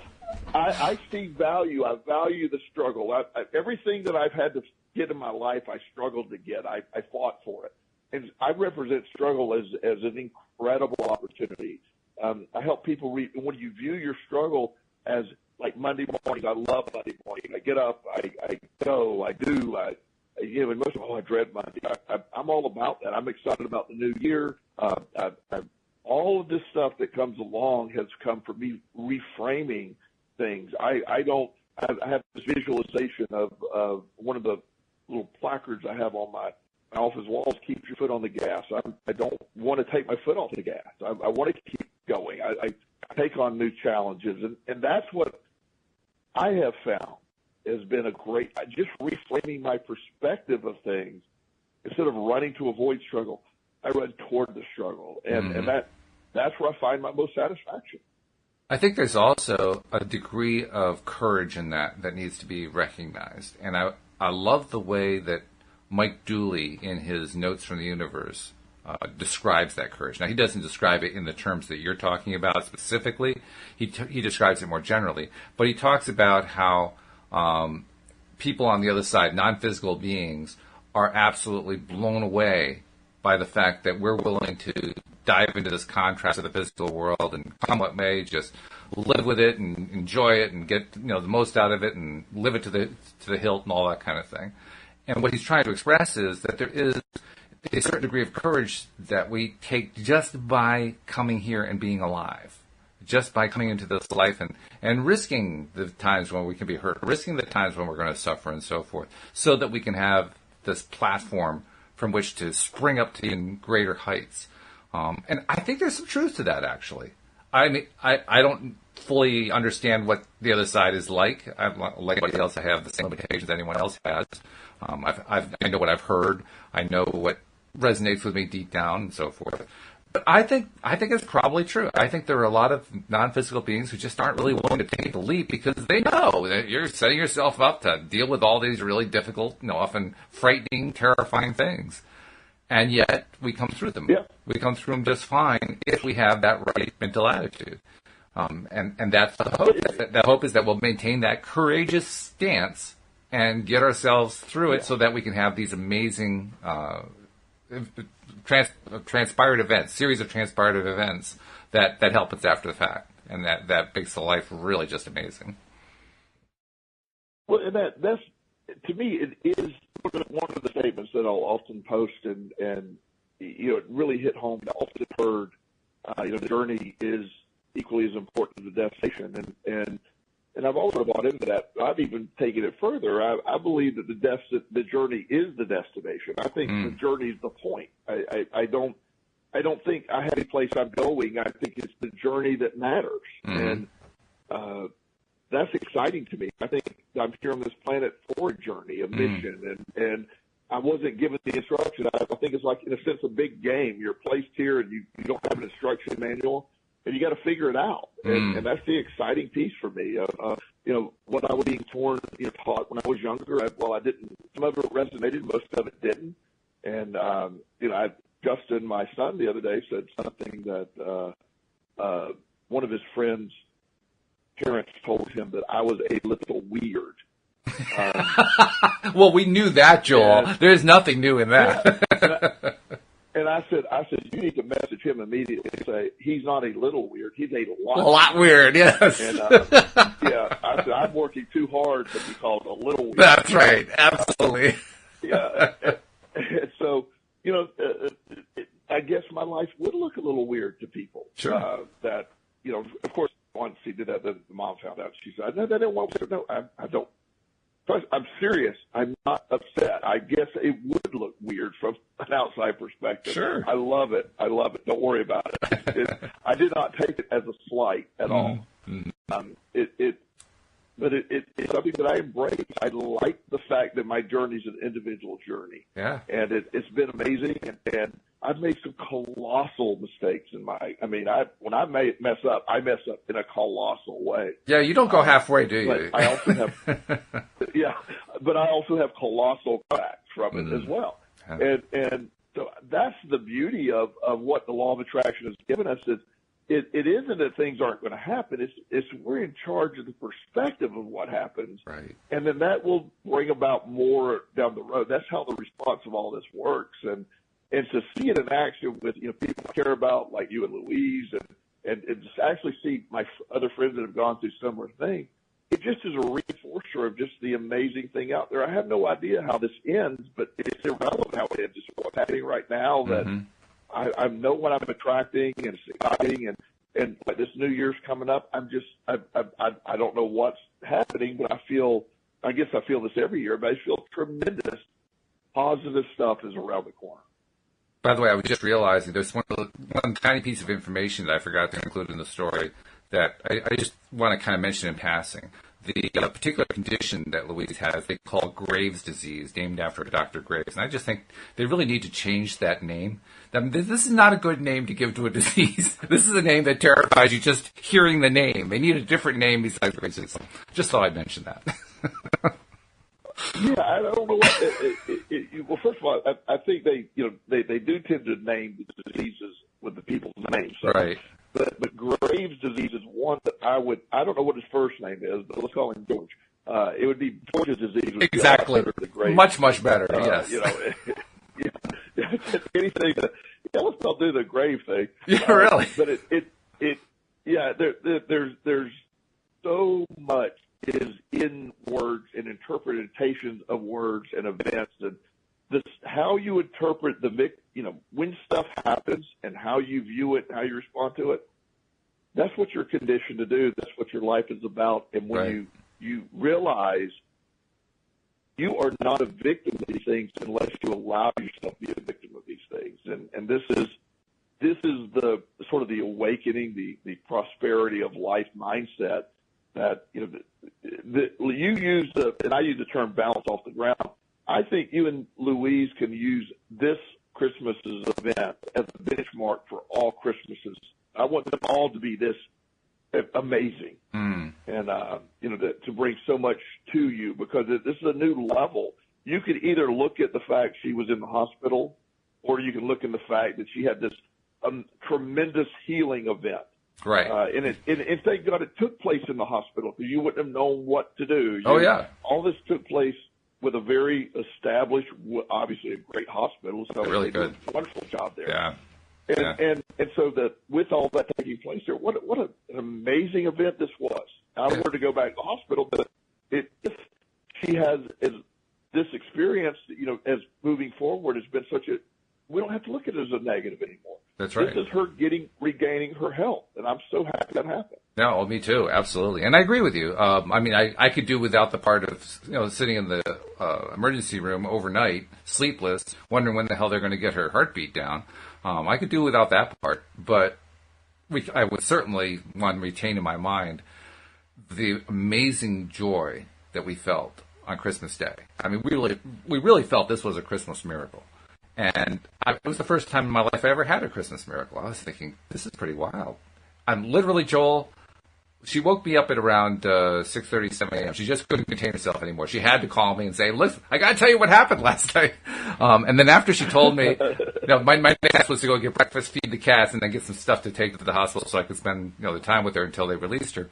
I see value. I value the struggle. Everything that I've had to get in my life, I struggled to get. I fought for it. And I represent struggle as an incredible opportunity. I help people when you view your struggle as like Monday morning, I love Monday morning. I get up, I go, I do, and most of all, I dread Monday. I'm all about that. I'm excited about the new year. All of this stuff that comes along has come from me reframing things. I have this visualization of one of the little placards I have on my office walls: keep your foot on the gas. I don't want to take my foot off the gas. I want to keep going. I take on new challenges, and that's what I have found has been just reframing my perspective of things. Instead of running to avoid struggle, I run toward the struggle, and that's where I find my most satisfaction. I think there's also a degree of courage in that needs to be recognized. And I love the way that Mike Dooley, in his Notes from the Universe, describes that courage. Now, he doesn't describe it in the terms that you're talking about specifically. He describes it more generally. But he talks about how people on the other side, non-physical beings, are absolutely blown away by the fact that we're willing to dive into this contrast of the physical world and come what may, just live with it and enjoy it and get the most out of it and live it to the hilt and all that kind of thing. And what he's trying to express is that there is a certain degree of courage that we take just by coming here and being alive, just by coming into this life and risking the times when we can be hurt, risking the times when we're going to suffer and so forth, so that we can have this platform from which to spring up to even greater heights. And I think there's some truth to that, actually. I mean, I don't fully understand what the other side is like. Like anybody else, I have the same limitations anyone else has. I know what I've heard. I know what resonates with me deep down and so forth. But I think it's probably true. I think there are a lot of non-physical beings who just aren't really willing to take the leap because they know that you're setting yourself up to deal with all these really difficult, often frightening, terrifying things. And yet we come through them. Yeah. We come through them just fine if we have that right mental attitude. And that's the hope. The hope is that we'll maintain that courageous stance and get ourselves through it so that we can have these amazing transpired events, series of transpired events that help us after the fact, and that makes the life really just amazing. Well, and that's to me, it is one of the statements that I'll often post, and it really hit home. I often heard, the journey is equally as important as the destination, and I've also bought into that. I've even taken it further. I believe that the journey is the destination. I think the journey is the point. I don't think I have a place I'm going. I think it's the journey that matters, and that's exciting to me. I think I'm here on this planet for a journey, a mission, and I wasn't given the instruction. I think it's like, in a sense, a big game. You're placed here, and you don't have an instruction manual, and you got to figure it out. And that's the exciting piece for me. What I was being taught when I was younger, I didn't. Some of it resonated, most of it didn't. And Justin, my son, the other day said something that one of his friends' parents told him that I was a little weird. Well, we knew that, Joel. There's nothing new in that. Yeah. And I said, you need to message him immediately and say, he's not a little weird. He's a lot weird, yes. And, I said, I'm working too hard to be called a little weird. That's right. Absolutely. Yeah. And so, I guess my life would look a little weird to people. Sure. Of course, once he did that, the mom found out. She said, no, they didn't want to. No, I don't. I'm serious. I'm not upset. I guess it would look weird from an outside perspective. Sure. I love it. Don't worry about it. I did not take it as a slight at all. But it's something that I embrace. I like the fact that my journey is an individual journey. Yeah. And it's been amazing. And I've made some colossal mistakes when I mess up, I mess up in a colossal way. Yeah, you don't go halfway, do you? But I also have, but I also have colossal cracks from it as well. Yeah. And so that's the beauty of what the law of attraction has given us is, it isn't that things aren't going to happen. It's we're in charge of the perspective of what happens. Right. And then that will bring about more down the road. That's how the response of all this works. And to see it in action with, people I care about, like you and Louise, and just actually see my other friends that have gone through similar things, it just is a reinforcer of just the amazing thing out there. I have no idea how this ends, but it's irrelevant how it ends. It's what's happening right now that I know what I'm attracting, and it's exciting, and like this New Year's coming up, I don't know what's happening, but I guess I feel this every year, but I feel tremendous positive stuff is around the corner. By the way, I was just realizing there's one tiny piece of information that I forgot to include in the story that I just want to kind of mention in passing. The particular condition that Louise has, they call Graves' disease, named after Dr. Graves. And I just think they really need to change that name. I mean, this is not a good name to give to a disease. This is a name that terrifies you just hearing the name. They need a different name besides Graves' disease. Just thought I'd mention that. Yeah, I don't know what. Well, first of all, I think they do tend to name the diseases with the people's names. So. Right. But Graves' disease is one that I don't know what his first name is, but let's call him George. It would be George's disease. Exactly. Much, much better, yes. Anything let's not do the grave thing. Yeah, really. But there's so much is in words and interpretations of words and events, and this how you interpret when stuff happens and how you view it, how you respond to it. That's what you're conditioned to do. That's what your life is about. And when you realize you are not a victim of these things unless you allow yourself to be a victim of these things. And this is the sort of the awakening, the prosperity of life mindset that, you use and I use the term balance off the ground. I think you and Louise can use this Christmas's event as a benchmark for all Christmases. I want them all to be this amazing, and to bring so much to you, because this is a new level. You could either look at the fact she was in the hospital, or you can look at the fact that she had this tremendous healing event. Right. And thank God it took place in the hospital, because you wouldn't have known what to do. All this took place with a very established, obviously a great hospital. So really good. Did a wonderful job there. Yeah. And so that with all that taking place there, what an amazing event this was. I don't want her to go back to the hospital, but she has this experience, as moving forward has been we don't have to look at it as a negative anymore. That's right. This is her regaining her health, and I'm so happy that happened. No, me too, absolutely, and I agree with you. I could do without the part of sitting in the emergency room overnight, sleepless, wondering when the hell they're going to get her heartbeat down. I could do without that part, but I would certainly want to retain in my mind the amazing joy that we felt on Christmas Day. I mean, we really felt this was a Christmas miracle. And it was the first time in my life I ever had a Christmas miracle. I was thinking, this is pretty wild. I'm literally, Joel, she woke me up at around 6:30, 7 a.m. She just couldn't contain herself anymore. She had to call me and say, listen, I got to tell you what happened last night. And then after she told me, my task was to go get breakfast, feed the cats, and then get some stuff to take to the hospital so I could spend the time with her until they released her.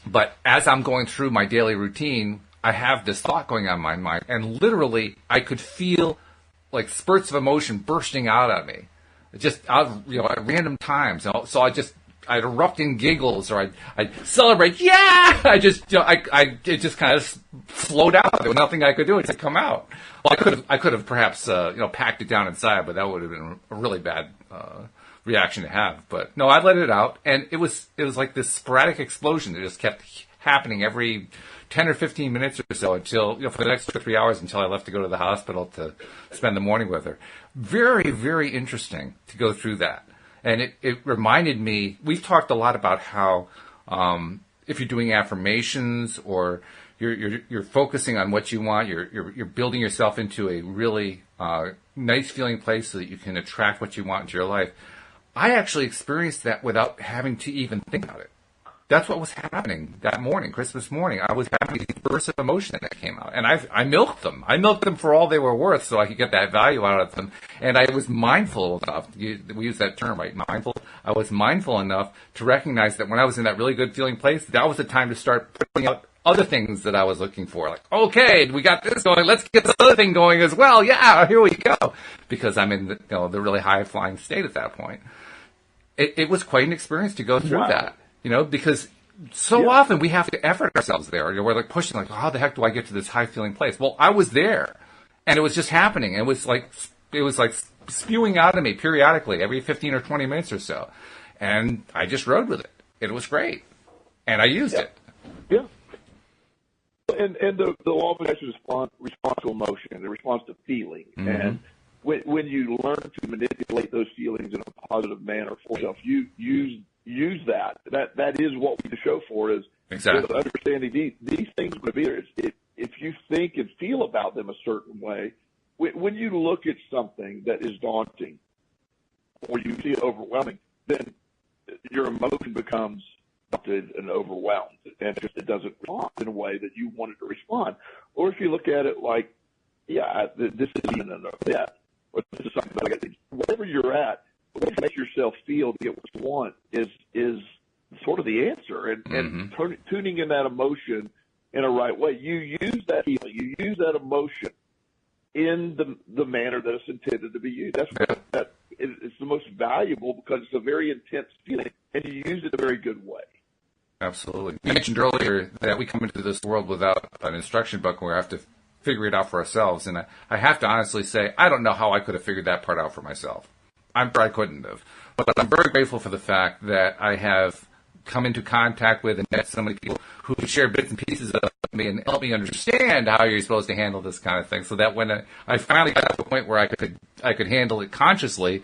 But as I'm going through my daily routine, I have this thought going on in my mind, and literally I could feel like spurts of emotion bursting out at me, just at random times. So I'd erupt in giggles, or I'd celebrate. Yeah, it just kind of flowed out. There was nothing I could do to come out. Well, I could have perhaps packed it down inside, but that would have been a really bad reaction to have. But no, I let it out, and it was like this sporadic explosion that just kept happening every 10 or 15 minutes or so until, for the next 2 or 3 hours until I left to go to the hospital to spend the morning with her. Very, very interesting to go through that. And it reminded me, we've talked a lot about how if you're doing affirmations or you're focusing on what you want, you're building yourself into a really nice feeling place so that you can attract what you want into your life. I actually experienced that without having to even think about it. That's what was happening that morning, Christmas morning. I was having these bursts of emotion that came out. And I milked them. I milked them for all they were worth so I could get that value out of them. And I was mindful enough, we use that term, right, mindful. I was mindful enough to recognize that when I was in that really good feeling place, that was the time to start putting out other things that I was looking for. Like, okay, we got this going. Let's get this other thing going as well. Yeah, here we go. Because I'm in the really high-flying state at that point. It was quite an experience to go through that. Because so often we have to effort ourselves there. We're like pushing, like, how the heck do I get to this high feeling place? Well, I was there, and it was just happening. It was like spewing out of me periodically every 15 or 20 minutes or so, and I just rode with it. It was great, and I used it. Yeah. And the law of attraction responds to emotion, the response to feeling, and when you learn to manipulate those feelings in a positive manner for yourself, you use that. That is what we show for is exactly understanding these things are going to be there. If you think and feel about them a certain way, when you look at something that is daunting or you see it overwhelming, then your emotion becomes daunted and overwhelmed, and it doesn't respond in a way that you want it to respond. Or if you look at it like, this isn't an event, or this is something that I got to, wherever you're at, the way to make yourself feel to get what you want is sort of the answer, and tuning in that emotion in a right way. You use that feeling, you use that emotion in the manner that it's intended to be used. That's that it's the most valuable, because it's a very intense feeling, and you use it a very good way. Absolutely. You mentioned earlier that we come into this world without an instruction book, and we have to figure it out for ourselves. And I have to honestly say, I don't know how I could have figured that part out for myself. I'm sure I couldn't have. But I'm very grateful for the fact that I have come into contact with and met so many people who share bits and pieces of me and help me understand how you're supposed to handle this kind of thing. So that when I finally got to the point where I could handle it consciously,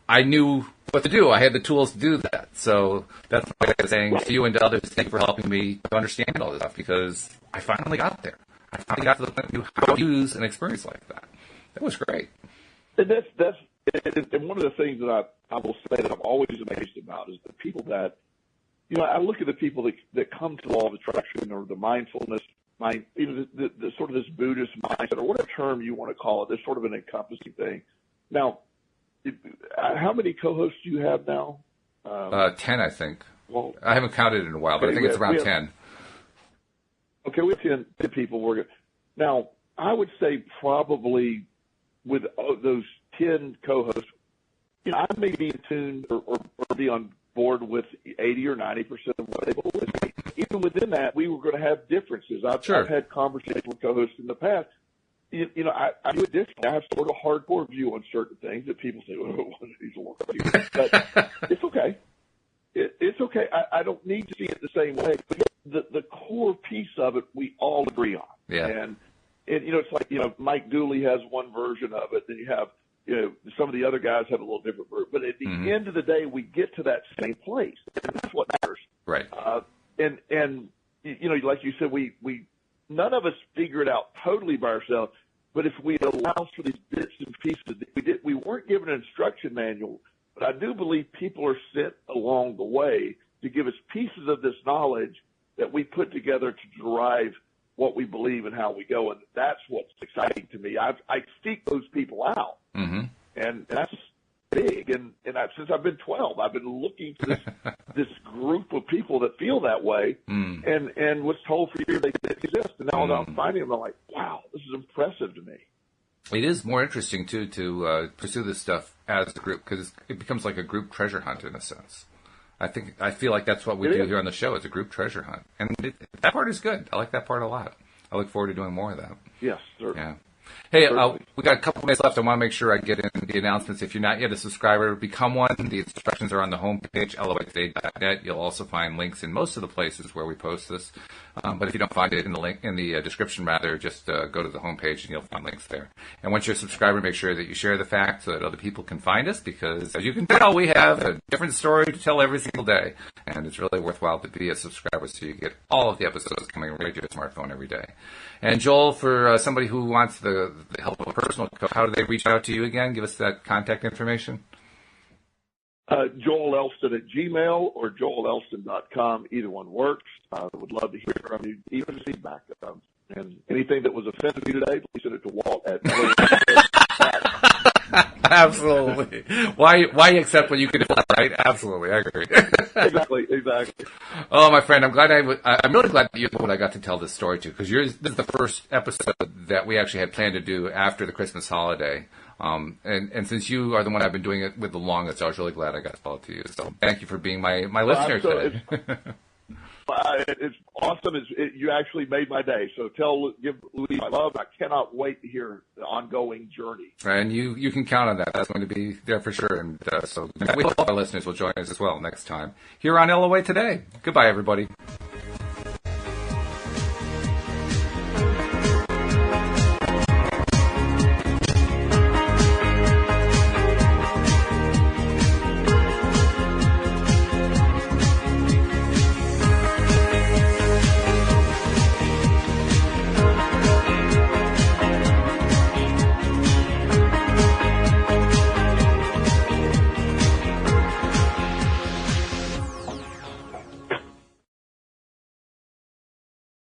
I knew what to do. I had the tools to do that. So that's why I was saying to you and to others, thank you for helping me to understand all this stuff, because I finally got there. I finally got to the point of how to use an experience like that. That was great. And and one of the things that I will say that I'm always amazed about is the people that, I look at the people that come to the law of attraction or the mindfulness, the sort of this Buddhist mindset, or whatever term you want to call it. There's sort of an encompassing thing. Now, how many co-hosts do you have now? 10, I think. Well, I haven't counted in a while, but I think it's around 10. Okay, we have 10 people working. Now, I would say probably with those 10 co-hosts, I may be in tune or be on board with 80 or 90% of what they believe. Even within that, we were going to have differences. I've had conversations with co-hosts in the past. I do it differently. I have sort of a hardcore view on certain things that people say, oh, he's a little crazy. But it's okay. It's okay. I don't need to see it the same way. But the core piece of it, we all agree on. Yeah. And it's like, Mike Dooley has one version of it. Then you have, some of the other guys have a little different version. But at the end of the day, we get to that same place. And that's what matters. Right. And like you said, we none of us figure it out totally by ourselves. But if we allow for these bits and pieces, we weren't given an instruction manual, but I do believe people are sent along the way to give us pieces of this knowledge that we put together to derive what we believe and how we go. And that's what's exciting to me. I seek those people out, and that's big. And since I've been 12, I've been looking for this group of people that feel that way, and was told for years they didn't exist. And now I'm finding them, I'm like, wow, this is impressive to me. It is more interesting, too, to pursue this stuff as a group, because it becomes like a group treasure hunt in a sense. I feel like that's what we do here on the show. It's a group treasure hunt. And that part is good. I like that part a lot. I look forward to doing more of that. Yes, certainly. Yeah. Hey, we got a couple minutes left. I want to make sure I get in the announcements. If you're not yet a subscriber, become one. The instructions are on the homepage, loatoday.net. You'll also find links in most of the places where we post this. But if you don't find it in the description, rather, just go to the homepage and you'll find links there. And once you're a subscriber, make sure that you share the fact so that other people can find us, because as you can tell, we have a different story to tell every single day. And it's really worthwhile to be a subscriber so you get all of the episodes coming right to your smartphone every day. And Joel, for somebody who wants the help of a personal coach, how do they reach out to you again? Give us that contact information. Joel Elston at Gmail or joelelston.com. Either one works. I would love to hear from you, even feedback. And anything that was offensive to you today, please send it to Walt at Absolutely. Why accept what you can deflect, right? Absolutely, I agree. Exactly. Oh, my friend, I'm really glad that you're the one I got to tell this story to, because this is the first episode that we actually had planned to do after the Christmas holiday. And since you are the one I've been doing it with the longest, I was really glad I got to tell it to you. So thank you for being my listener today. It's awesome. You actually made my day. So give Louise my love. I cannot wait to hear the ongoing journey. And you can count on that. That's going to be there for sure. And so we hope our listeners will join us as well next time here on LOA Today. Goodbye, everybody.